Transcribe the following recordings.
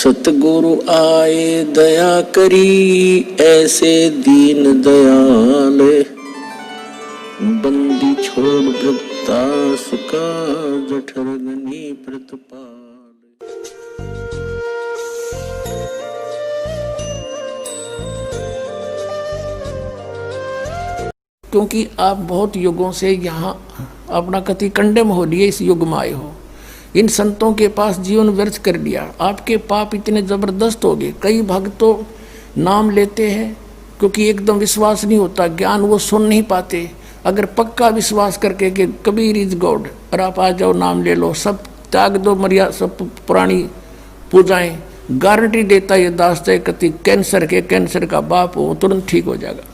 सतगुरु आए दया करी, ऐसे दीन दयाल। बंदी छोड़ वृत्तास का, जठरगनी प्रतिपाल। क्योंकि आप बहुत युगों से यहाँ अपना कति कंडेम हो लिए, इस युग में आए हो, इन संतों के पास जीवन व्यर्थ कर लिया, आपके पाप इतने जबरदस्त हो गए। कई भक्त तो नाम लेते हैं क्योंकि एकदम विश्वास नहीं होता, ज्ञान वो सुन नहीं पाते। अगर पक्का विश्वास करके कि कबीर इज गॉड और आप आ जाओ, नाम ले लो, सब त्याग दो, मर्यादा सब पुरानी पूजाएं, गारंटी देता ये दास है कति कैंसर का बाप हो तुरंत ठीक हो जाएगा।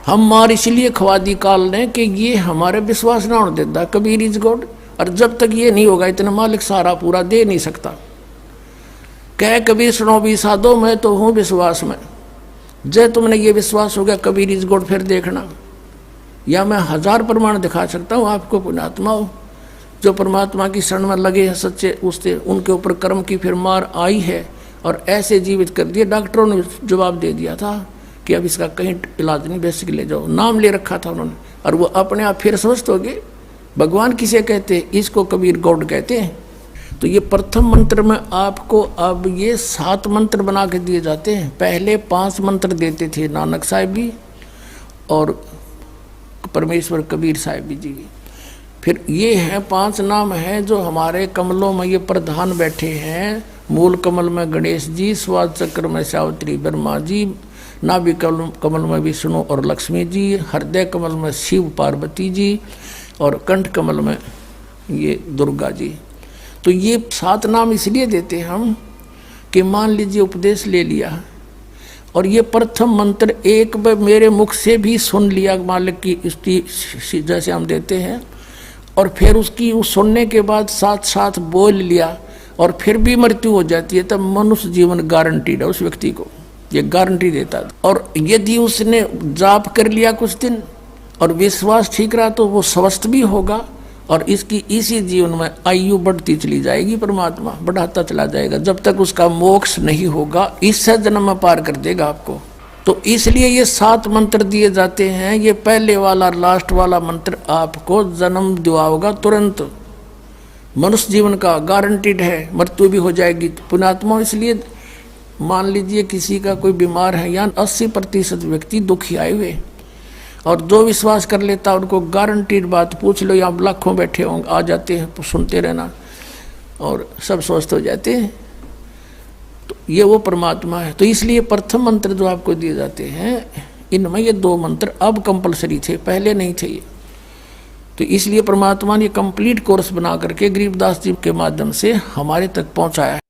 हम मार इसलिए खवा दी काल ने कि ये हमारे विश्वास ना होने देता कबीर इज गॉड, और जब तक ये नहीं होगा इतना मालिक सारा पूरा दे नहीं सकता। कह कबीर सुनो भी साधो, मैं तो हूँ विश्वास में। जब तुमने ये विश्वास हो गया कबीर इज गॉड, फिर देखना, या मैं 1000 प्रमाण दिखा सकता हूँ आपको। पुण्यात्मा हो जो परमात्मा की शरण में लगे हैं सच्चे, उससे उनके ऊपर कर्म की फिर मार आई है और ऐसे जीवित कर दिए। डॉक्टरों ने जवाब दे दिया था कि अब इसका कहीं इलाज नहीं, बेसिक ले जाओ, नाम ले रखा था उन्होंने, और वो अपने आप फिर स्वस्थ हो गए। भगवान किसे कहते हैं? इसको कबीर गॉड कहते हैं। तो ये प्रथम मंत्र में आपको अब ये 7 मंत्र बना के दिए जाते हैं। पहले 5 मंत्र देते थे नानक साहिब जी और परमेश्वर कबीर साहिब जी। फिर ये है 5 नाम हैं जो हमारे कमलों में ये प्रधान बैठे हैं। मूल कमल में गणेश जी, स्वाद चक्र में सावित्री ब्रह्मा जी, नाभि कमल में विष्णु और लक्ष्मी जी, हृदय कमल में शिव पार्वती जी और कंठ कमल में ये दुर्गा जी। तो ये 7 नाम इसलिए देते हम कि मान लीजिए उपदेश ले लिया और ये प्रथम मंत्र एक बार मेरे मुख से भी सुन लिया मालिक की स्तुति जैसे हम देते हैं, और फिर उसकी उस सुनने के बाद साथ साथ बोल लिया और फिर भी मृत्यु हो जाती है, तब मनुष्य जीवन गारंटीड है उस व्यक्ति को, ये गारंटी देता है। और यदि उसने जाप कर लिया कुछ दिन और विश्वास ठीक रहा तो वो स्वस्थ भी होगा और इसकी इसी जीवन में आयु बढ़ती चली जाएगी, परमात्मा बढ़ाता चला जाएगा जब तक उसका मोक्ष नहीं होगा, इससे जन्म में पार कर देगा आपको। तो इसलिए ये 7 मंत्र दिए जाते हैं। ये पहले वाला लास्ट वाला मंत्र आपको जन्म दिलाओगा तुरंत, मनुष्य जीवन का गारंटीड है, मृत्यु भी हो जाएगी। पुण्यात्मा इसलिए मान लीजिए किसी का कोई बीमार है, या 80% व्यक्ति दुखी आए हुए, और जो विश्वास कर लेता उनको गारंटीड बात पूछ लो, यहाँ लाखों बैठे होंगे, आ जाते हैं, सुनते रहना और सब स्वस्थ हो जाते हैं। तो ये वो परमात्मा है। तो इसलिए प्रथम मंत्र जो आपको दिए जाते हैं इनमें ये 2 मंत्र अब कंपलसरी थे, पहले नहीं थे ये। तो इसलिए परमात्मा ने कंप्लीट कोर्स बना करके गरीबदास जी के माध्यम से हमारे तक पहुँचाया है।